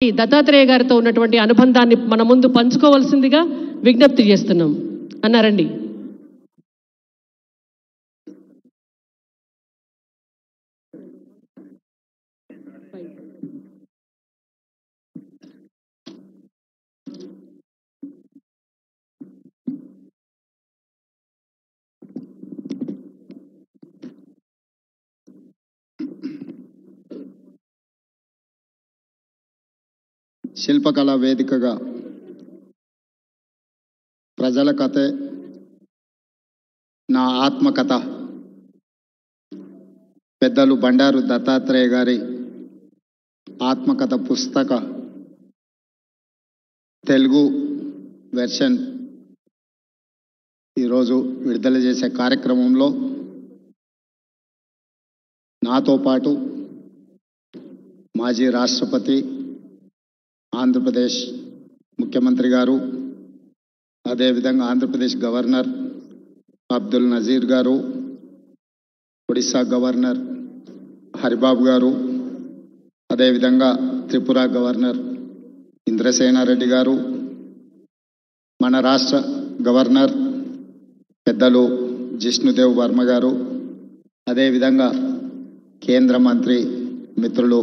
దత్తాత్రేయ గారితో ఉన్నటువంటి అనుబంధాన్ని మన ముందు పంచుకోవాల్సిందిగా విజ్ఞప్తి చేస్తున్నాం. అన్నారండి. శిల్పకళా వేదికగా ప్రజల కథే నా ఆత్మకథ పెద్దలు బండారు దత్తాత్రేయ గారి ఆత్మకథ పుస్తక తెలుగు వెర్షన్ ఈరోజు విడుదల చేసే కార్యక్రమంలో నాతో పాటు మాజీ రాష్ట్రపతి ఆంధ్రప్రదేశ్ ముఖ్యమంత్రి గారు, అదేవిధంగా ఆంధ్రప్రదేశ్ గవర్నర్ అబ్దుల్ నజీర్ గారు, ఒడిశా గవర్నర్ హరిబాబు గారు, అదేవిధంగా త్రిపుర గవర్నర్ ఇంద్రసేనారెడ్డి గారు, మన రాష్ట్ర గవర్నర్ పెద్దలు జిష్ణుదేవ్ వర్మ గారు, అదేవిధంగా కేంద్ర మంత్రి మిత్రులు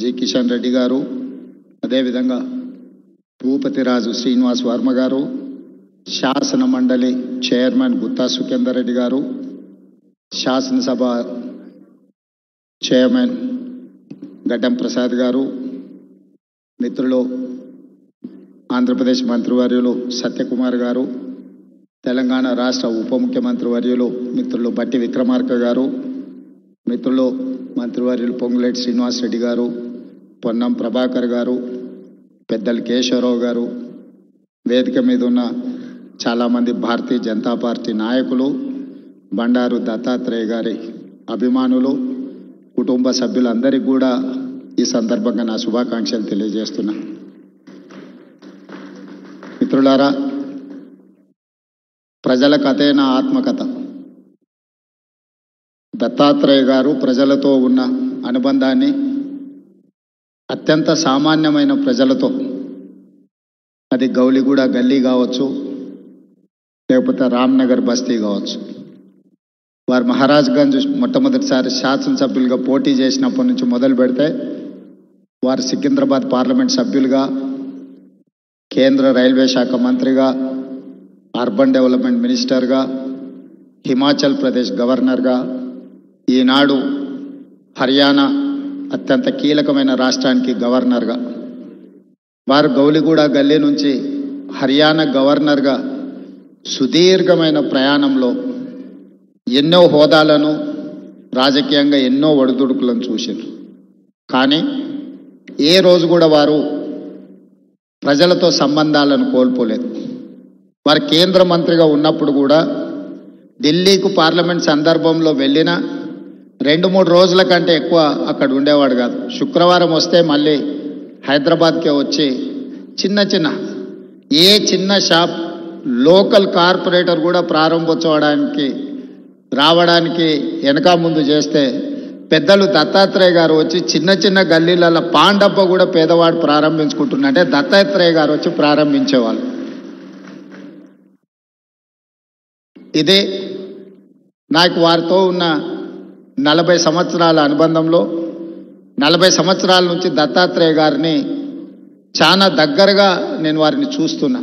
జి కిషన్ రెడ్డి గారు, అదేవిధంగా భూపతిరాజు శ్రీనివాస్ వర్మ గారు, శాసన మండలి చైర్మన్ గుత్తా సుఖేందర్ రెడ్డి గారు, శాసనసభ చైర్మన్ గడ్డం ప్రసాద్ గారు, మిత్రులు ఆంధ్రప్రదేశ్ మంత్రివర్యులు సత్యకుమార్ గారు, తెలంగాణ రాష్ట్ర ఉప ముఖ్యమంత్రి వర్యులు మిత్రులు బట్టి విక్రమార్క గారు, మిత్రులు మంత్రివర్యులు పొంగులేటి శ్రీనివాసరెడ్డి గారు, పొన్నం ప్రభాకర్ గారు, పెద్దలు కేశవరావు గారు, వేదిక మీద ఉన్న చాలామంది భారతీయ జనతా పార్టీ నాయకులు, బండారు దత్తాత్రేయ గారి అభిమానులు, కుటుంబ సభ్యులందరికీ కూడా ఈ సందర్భంగా నా శుభాకాంక్షలు తెలియజేస్తున్నా. మిత్రులారా, ప్రజల కథే నా ఆత్మకథ. దత్తాత్రేయ గారు ప్రజలతో ఉన్న అనుబంధాన్ని అత్యంత సామాన్యమైన ప్రజలతో, అది గౌలిగూడ గల్లీ కావచ్చు, లేకపోతే రామ్నగర్ బస్తీ కావచ్చు, వారు మహారాజ్గంజ్ మొట్టమొదటిసారి శాసనసభ్యులుగా పోటీ చేసినప్పటి నుంచి మొదలు పెడితే వారు సికింద్రాబాద్ పార్లమెంట్ సభ్యులుగా, కేంద్ర రైల్వే శాఖ మంత్రిగా, అర్బన్ డెవలప్మెంట్ మినిస్టర్గా, హిమాచల్ ప్రదేశ్ గవర్నర్గా, ఈనాడు హర్యానా అత్యంత కీలకమైన రాష్ట్రానికి గవర్నర్గా, వారు గౌలిగూడ గల్లీ నుంచి హర్యానా గవర్నర్గా సుదీర్ఘమైన ప్రయాణంలో ఎన్నో హోదాలను, రాజకీయంగా ఎన్నో ఒడిదుడుకులను చూశారు. కానీ ఏ రోజు కూడా వారు ప్రజలతో సంబంధాలను కోల్పోలేదు. వారు కేంద్ర మంత్రిగా ఉన్నప్పుడు కూడా ఢిల్లీకు పార్లమెంట్ సందర్భంలో వెళ్ళినా 2-3 రోజుల కంటే ఎక్కువ అక్కడ ఉండేవాడు కాదు. శుక్రవారం వస్తే మళ్ళీ హైదరాబాద్కే వచ్చి ఏ చిన్న షాప్, లోకల్ కార్పొరేటర్ కూడా ప్రారంభోత్సవానికి రావడానికి వెనక ముందు చేస్తే పెద్దలు దత్తాత్రేయ గారు వచ్చి చిన్న గల్లీలలో పాండప్ప కూడా పేదవాడు ప్రారంభించుకుంటున్నట్టే దత్తాత్రేయ గారు వచ్చి ప్రారంభించేవాళ్ళు. ఇదే నాకు వారితో ఉన్న 40 సంవత్సరాల అనుబంధంలో 40 సంవత్సరాల నుంచి దత్తాత్రేయ గారిని చాలా దగ్గరగా నేను వారిని చూస్తున్నా.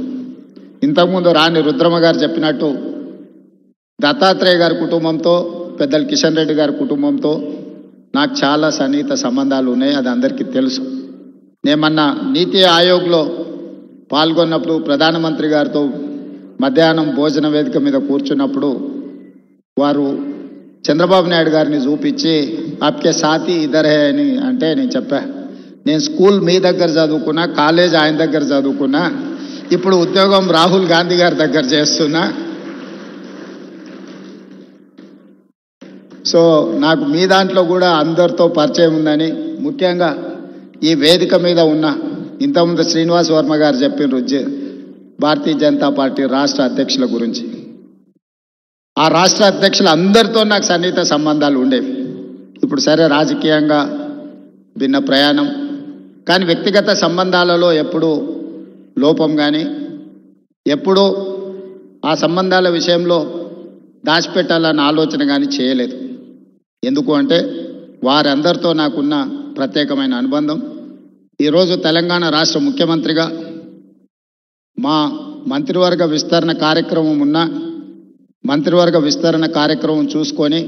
ఇంతకుముందు రాణి రుద్రమ గారు చెప్పినట్టు దత్తాత్రేయ గారి కుటుంబంతో, పెద్దలు కిషన్ రెడ్డి గారి కుటుంబంతో నాకు చాలా సన్నిహిత సంబంధాలు ఉన్నాయి. అది అందరికీ తెలుసు. నేను మొన్న నీతి ఆయోగ్లో పాల్గొన్నప్పుడు ప్రధానమంత్రి గారితో మధ్యాహ్నం భోజన వేదిక మీద కూర్చున్నప్పుడు వారు చంద్రబాబు నాయుడు గారిని చూపించి ఆప్కే సాథీ ఇద్దరే అని అంటే నేను చెప్పా, నేను స్కూల్ మీ దగ్గర చదువుకున్నా, కాలేజ్ ఆయన దగ్గర చదువుకున్నా, ఇప్పుడు ఉద్యోగం రాహుల్ గాంధీ గారి దగ్గర చేస్తున్నా. సో నాకు మీ దాంట్లో కూడా అందరితో పరిచయం ఉందని, ముఖ్యంగా ఈ వేదిక మీద ఉన్న ఇంతకుముందు శ్రీనివాస్ వర్మ గారు చెప్పిన భారతీయ జనతా పార్టీ రాష్ట్ర అధ్యక్షుల గురించి, ఆ రాష్ట్ర అధ్యక్షులు అందరితో నాకు సన్నిహిత సంబంధాలు ఉండేవి. ఇప్పుడు సరే రాజకీయంగా భిన్న ప్రయాణం, కానీ వ్యక్తిగత సంబంధాలలో ఎప్పుడూ లోపం కానీ ఎప్పుడూ ఆ సంబంధాల విషయంలో దాచిపెట్టాలన్న ఆలోచన కానీ చేయలేదు. ఎందుకు అంటే వారందరితో నాకున్న ప్రత్యేకమైన అనుబంధం. ఈరోజు తెలంగాణ రాష్ట్ర ముఖ్యమంత్రిగా మా మంత్రివర్గ విస్తరణ కార్యక్రమం చూసుకొని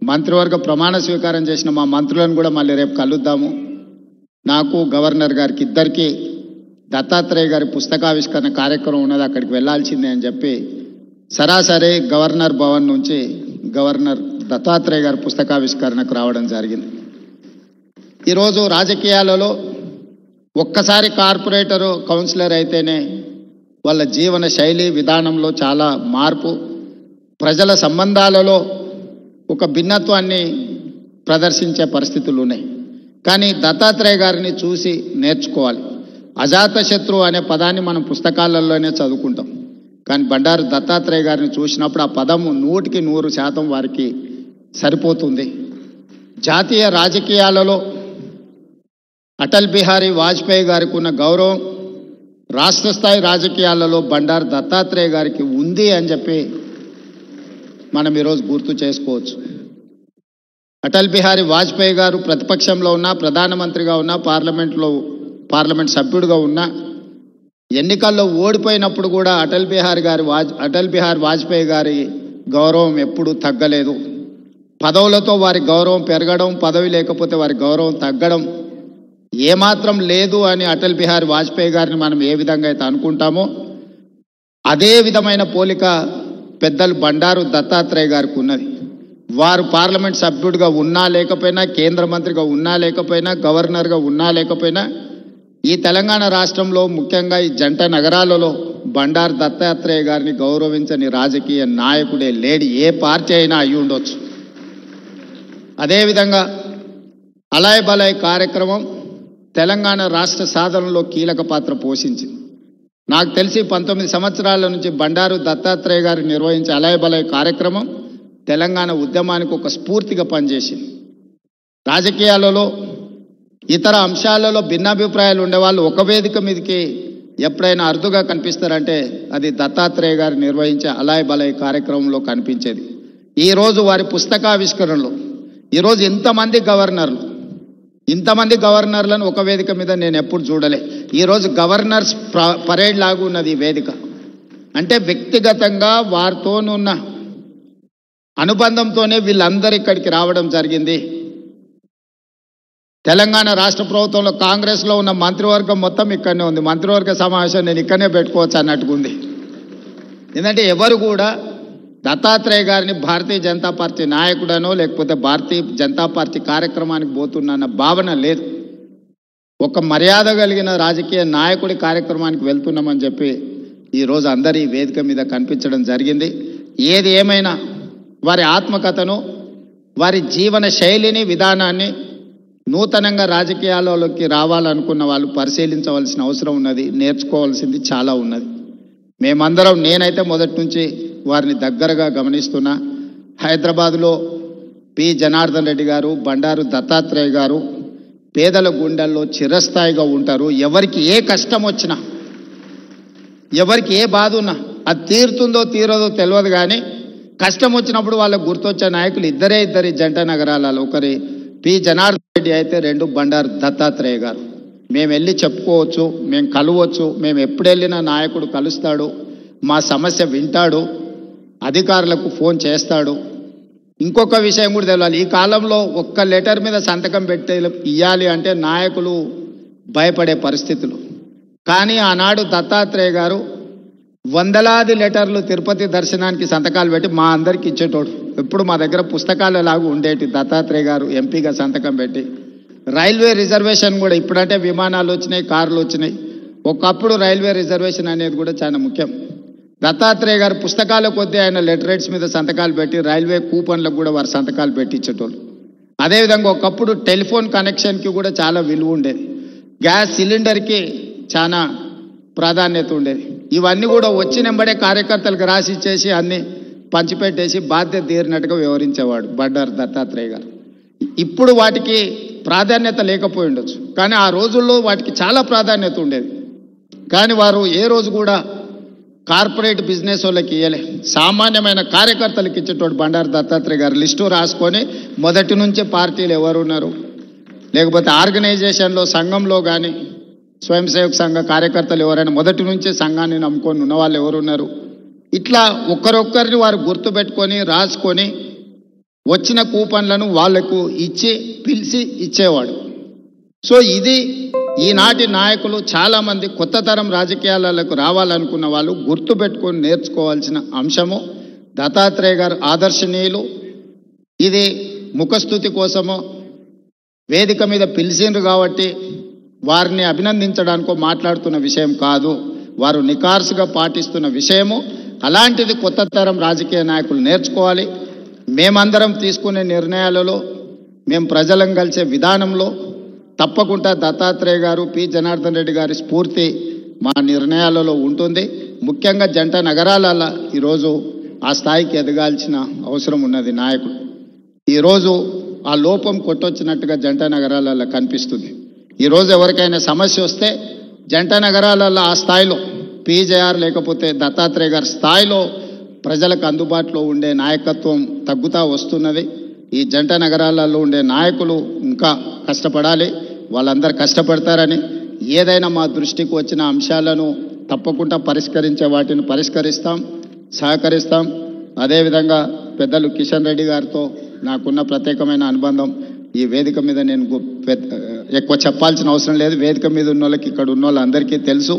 మంత్రివర్గ ప్రమాణ స్వీకారం చేసిన మా మంత్రులను కూడా మళ్ళీ రేపు కలుద్దాము. నాకు గవర్నర్ గారికి ఇద్దరికీ దత్తాత్రేయ గారి పుస్తకావిష్కరణ కార్యక్రమం ఉన్నది, అక్కడికి వెళ్ళాల్సిందే అని చెప్పి సరాసరి గవర్నర్ భవన్ నుంచి గవర్నర్ దత్తాత్రేయ గారి పుస్తకావిష్కరణకు రావడం జరిగింది. ఈరోజు రాజకీయాలలో ఒక్కసారి కార్పొరేటరు కౌన్సిలర్ అయితేనే వాళ్ళ జీవన శైలి విధానంలో చాలా మార్పు, ప్రజల సంబంధాలలో ఒక భిన్నత్వాన్ని ప్రదర్శించే పరిస్థితులు ఉన్నాయి. కానీ దత్తాత్రేయ గారిని చూసి నేర్చుకోవాలి. అజాతశత్రు అనే పదాన్ని మనం పుస్తకాలలోనే చదువుకుంటాం, కానీ బండారు దత్తాత్రేయ గారిని చూసినప్పుడు ఆ పదము 100% వారికి సరిపోతుంది. జాతీయ రాజకీయాలలో అటల్ బిహారీ వాజ్పేయి గారికి ఉన్న గౌరవం రాష్ట్ర స్థాయి రాజకీయాలలో బండారు దత్తాత్రేయ గారికి ఉంది అని చెప్పి మనం ఈరోజు గుర్తు చేసుకోవచ్చు. అటల్ బిహారీ వాజ్పేయి గారు ప్రతిపక్షంలో ఉన్నా, ప్రధానమంత్రిగా ఉన్నా, పార్లమెంట్ సభ్యుడిగా ఉన్నా, ఎన్నికల్లో ఓడిపోయినప్పుడు కూడా అటల్ బిహారీ వాజ్పేయి గారి గౌరవం ఎప్పుడూ తగ్గలేదు. పదవులతో వారి గౌరవం పెరగడం, పదవి లేకపోతే వారి గౌరవం తగ్గడం ఏమాత్రం లేదు అని అటల్ బిహారీ వాజ్పేయి గారిని మనం ఏ విధంగా అయితే అనుకుంటామో అదే విధమైన పోలిక పెద్దలు బండారు దత్తాత్రేయ గారికి ఉన్నది. వారు పార్లమెంట్ సభ్యుడిగా ఉన్నా లేకపోయినా, కేంద్ర మంత్రిగా ఉన్నా లేకపోయినా, గవర్నర్గా ఉన్నా లేకపోయినా, ఈ తెలంగాణ రాష్ట్రంలో ముఖ్యంగా ఈ జంట నగరాలలో బండారు దత్తాత్రేయ గారిని గౌరవించని రాజకీయ నాయకుడే లేడి, ఏ పార్టీ అయినా అయి ఉండొచ్చు. అదేవిధంగా అలాయ్ బలాయ్ కార్యక్రమం తెలంగాణ రాష్ట్ర సాధనలో కీలక పాత్ర పోషించింది. నాకు తెలిసి 19 సంవత్సరాల నుంచి బండారు దత్తాత్రేయ గారు నిర్వహించే అలాయ్ బలాయ్ కార్యక్రమం తెలంగాణ ఉద్యమానికి ఒక స్ఫూర్తిగా పనిచేసింది. రాజకీయాలలో ఇతర అంశాలలో భిన్నాభిప్రాయాలు ఉండేవాళ్ళు ఒక వేదిక మీదకి ఎప్పుడైనా అరుదుగా కనిపిస్తారంటే అది దత్తాత్రేయ గారు నిర్వహించే అలాయ్ బలాయ్ కార్యక్రమంలో కనిపించేది. ఈరోజు వారి పుస్తకావిష్కరణలో ఈరోజు ఇంతమంది గవర్నర్లను ఒక వేదిక మీద నేను ఎప్పుడు చూడలే. ఈరోజు గవర్నర్స్ పరేడ్ లాగా ఉన్నది ఈ వేదిక. అంటే వ్యక్తిగతంగా వారితోనున్న అనుబంధంతోనే వీళ్ళందరూ ఇక్కడికి రావడం జరిగింది. తెలంగాణ రాష్ట్ర ప్రభుత్వంలో కాంగ్రెస్లో ఉన్న మంత్రివర్గం మొత్తం ఇక్కడనే ఉంది. మంత్రివర్గ సమావేశం నేను ఇక్కడనే పెట్టుకోవచ్చు అన్నట్టుకుంది. ఎందుకంటే ఎవరు కూడా దత్తాత్రేయ గారిని భారతీయ జనతా పార్టీ నాయకుడనో లేకపోతే భారతీయ జనతా పార్టీ కార్యక్రమానికి పోతున్న భావన లేదు. ఒక మర్యాద కలిగిన రాజకీయ నాయకుడి కార్యక్రమానికి వెళ్తున్నామని చెప్పి ఈరోజు అందరి వేదిక మీద కనిపించడం జరిగింది. ఏది ఏమైనా వారి ఆత్మకథను, వారి జీవన శైలిని, విధానాన్ని నూతనంగా రాజకీయాలలోకి రావాలనుకున్న వాళ్ళు పరిశీలించవలసిన అవసరం ఉన్నది, నేర్చుకోవాల్సింది చాలా ఉన్నది. మేమందరం, నేనైతే మొదటి నుంచి వారిని దగ్గరగా గమనిస్తున్నా. హైదరాబాదులో పి జనార్దన్ రెడ్డి గారు, బండారు దత్తాత్రేయ గారు పేదల గుండెల్లో చిరస్థాయిగా ఉంటారు. ఎవరికి ఏ కష్టం వచ్చినా, ఎవరికి ఏ బాధ ఉన్నా అది తీరుతుందో తీరదో తెలియదు, కానీ కష్టం వచ్చినప్పుడు వాళ్ళకు గుర్తొచ్చే నాయకులు ఇద్దరి జంట నగరాలలో, ఒకరి పి జనార్దన్ రెడ్డి అయితే, రెండు బండారు దత్తాత్రేయ గారు. మేము వెళ్ళి చెప్పుకోవచ్చు, మేము కలవచ్చు, మేము ఎప్పుడు వెళ్ళినా నాయకుడు కలుస్తాడు, మా సమస్య వింటాడు, అధికారులకు ఫోన్ చేస్తాడు. ఇంకొక విషయం కూడా తెలియాలి, ఈ కాలంలో ఒక్క లెటర్ మీద సంతకం ఇవ్వాలి అంటే నాయకులు భయపడే పరిస్థితులు. కానీ ఆనాడు దత్తాత్రేయ గారు వందలాది లెటర్లు తిరుపతి దర్శనానికి సంతకాలు పెట్టి మా అందరికి ఇచ్చేటోడు. ఎప్పుడు మా దగ్గర పుస్తకాలు లాగా ఉండేటి. దత్తాత్రేయ గారు ఎంపీగా సంతకం పెట్టి, రైల్వే రిజర్వేషన్ కూడా, ఇప్పుడంటే విమానాలు వచ్చినాయి, కార్లు వచ్చినాయి, ఒకప్పుడు రైల్వే రిజర్వేషన్ అనేది కూడా చాలా ముఖ్యం. దత్తాత్రేయ గారు పుస్తకాల కొద్దీ ఆయన లెటరేట్స్ మీద సంతకాలు పెట్టి రైల్వే కూపన్లకు కూడా వారు సంతకాలు పెట్టించేటోళ్ళు. అదేవిధంగా ఒకప్పుడు టెలిఫోన్ కనెక్షన్కి కూడా చాలా విలువ ఉండేది, గ్యాస్ సిలిండర్కి చాలా ప్రాధాన్యత ఉండేది. ఇవన్నీ కూడా వచ్చినెంబడే కార్యకర్తలకు రాసి ఇచ్చేసి అన్ని పంచిపెట్టేసి బాధ్యత తీరినట్టుగా వివరించేవాడు బండారు దత్తాత్రేయ గారు. ఇప్పుడు వాటికి ప్రాధాన్యత లేకపోయి ఉండొచ్చు, కానీ ఆ రోజుల్లో వాటికి చాలా ప్రాధాన్యత ఉండేది. కానీ వారు ఏ రోజు కూడా కార్పొరేట్ బిజినెస్ వాళ్ళకి ఇవ్వలే, సామాన్యమైన కార్యకర్తలకు ఇచ్చేటోడు బండారు దత్తాత్రేయ గారు లిస్టు రాసుకొని మొదటి నుంచే పార్టీలు ఎవరున్నారు, లేకపోతే ఆర్గనైజేషన్లో సంఘంలో కానీ స్వయం సేవక సంఘ కార్యకర్తలు ఎవరైనా మొదటి నుంచే సంఘాన్ని నమ్ముకొని ఉన్న వాళ్ళు ఎవరున్నారు, ఇట్లా ఒక్కరొక్కరిని వారు గుర్తుపెట్టుకొని రాసుకొని వచ్చిన కూపన్లను వాళ్లకు ఇచ్చి పిలిచి ఇచ్చేవాడు. సో ఇది ఈనాటి నాయకులు చాలామంది కొత్త తరం రాజకీయాలకు రావాలనుకున్న వాళ్ళు గుర్తుపెట్టుకొని నేర్చుకోవాల్సిన అంశము. దత్తాత్రేయ గారు ఆదర్శనీయులు. ఇది ముఖస్థుతి కోసమో వేదిక మీద పిలిచిండ్రు కాబట్టి వారిని అభినందించడానికో మాట్లాడుతున్న విషయం కాదు, వారు నికార్సుగా పాటిస్తున్న విషయము. అలాంటిది కొత్త తరం రాజకీయ నాయకులు నేర్చుకోవాలి. మేమందరం తీసుకునే నిర్ణయాలలో, మేము ప్రజలను కలిసే విధానంలో తప్పకుండా దత్తాత్రేయ గారు, పి జనార్దన్ రెడ్డి గారి స్ఫూర్తి మా నిర్ణయాలలో ఉంటుంది. ముఖ్యంగా జంట నగరాలలో ఈరోజు ఆ స్థాయికి ఎదగాల్సిన అవసరం ఉన్నది నాయకుడు. ఈరోజు ఆ లోపం కొట్టొచ్చినట్టుగా జంట నగరాలలో కనిపిస్తుంది. ఈరోజు ఎవరికైనా సమస్య వస్తే జంట నగరాలలో ఆ స్థాయిలో పీజేఆర్ లేకపోతే దత్తాత్రేయ గారి స్థాయిలో ప్రజలకు అందుబాటులో ఉండే నాయకత్వం తగ్గుతూ వస్తున్నది. ఈ జంట నగరాలలో ఉండే నాయకులు ఇంకా కష్టపడాలి, వాళ్ళందరూ కష్టపడతారని, ఏదైనా మా దృష్టికి వచ్చిన అంశాలను తప్పకుండా పరిష్కరించే వాటిని పరిష్కరిస్తాం, సహకరిస్తాం. అదేవిధంగా పెద్దలు కిషన్ రెడ్డి గారితో నాకున్న ప్రత్యేకమైన అనుబంధం ఈ వేదిక మీద నేను ఎక్కువ చెప్పాల్సిన అవసరం లేదు. వేదిక మీద ఉన్న వాళ్ళకి, ఇక్కడ ఉన్న వాళ్ళందరికీ తెలుసు.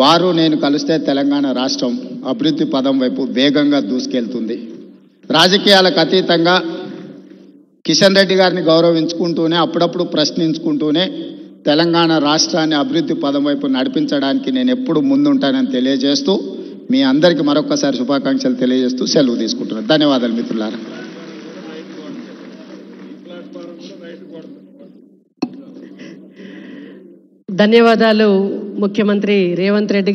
వారు నేను కలిస్తే తెలంగాణ రాష్ట్రం అభివృద్ధి పదం వైపు వేగంగా దూసుకెళ్తుంది. రాజకీయాలకు అతీతంగా కిషన్ రెడ్డి గారిని గౌరవించుకుంటూనే, అప్పుడప్పుడు ప్రశ్నించుకుంటూనే తెలంగాణ రాష్ట్రాన్ని అభివృద్ధి పదం వైపు నడిపించడానికి నేను ఎప్పుడు ముందుంటానని తెలియజేస్తూ మీ అందరికీ మరొకసారి శుభాకాంక్షలు తెలియజేస్తూ సెలవు తీసుకుంటున్నాను. ధన్యవాదాలు మిత్రులారా. ధన్యవాదాలు ముఖ్యమంత్రి రేవంత్ రెడ్డి.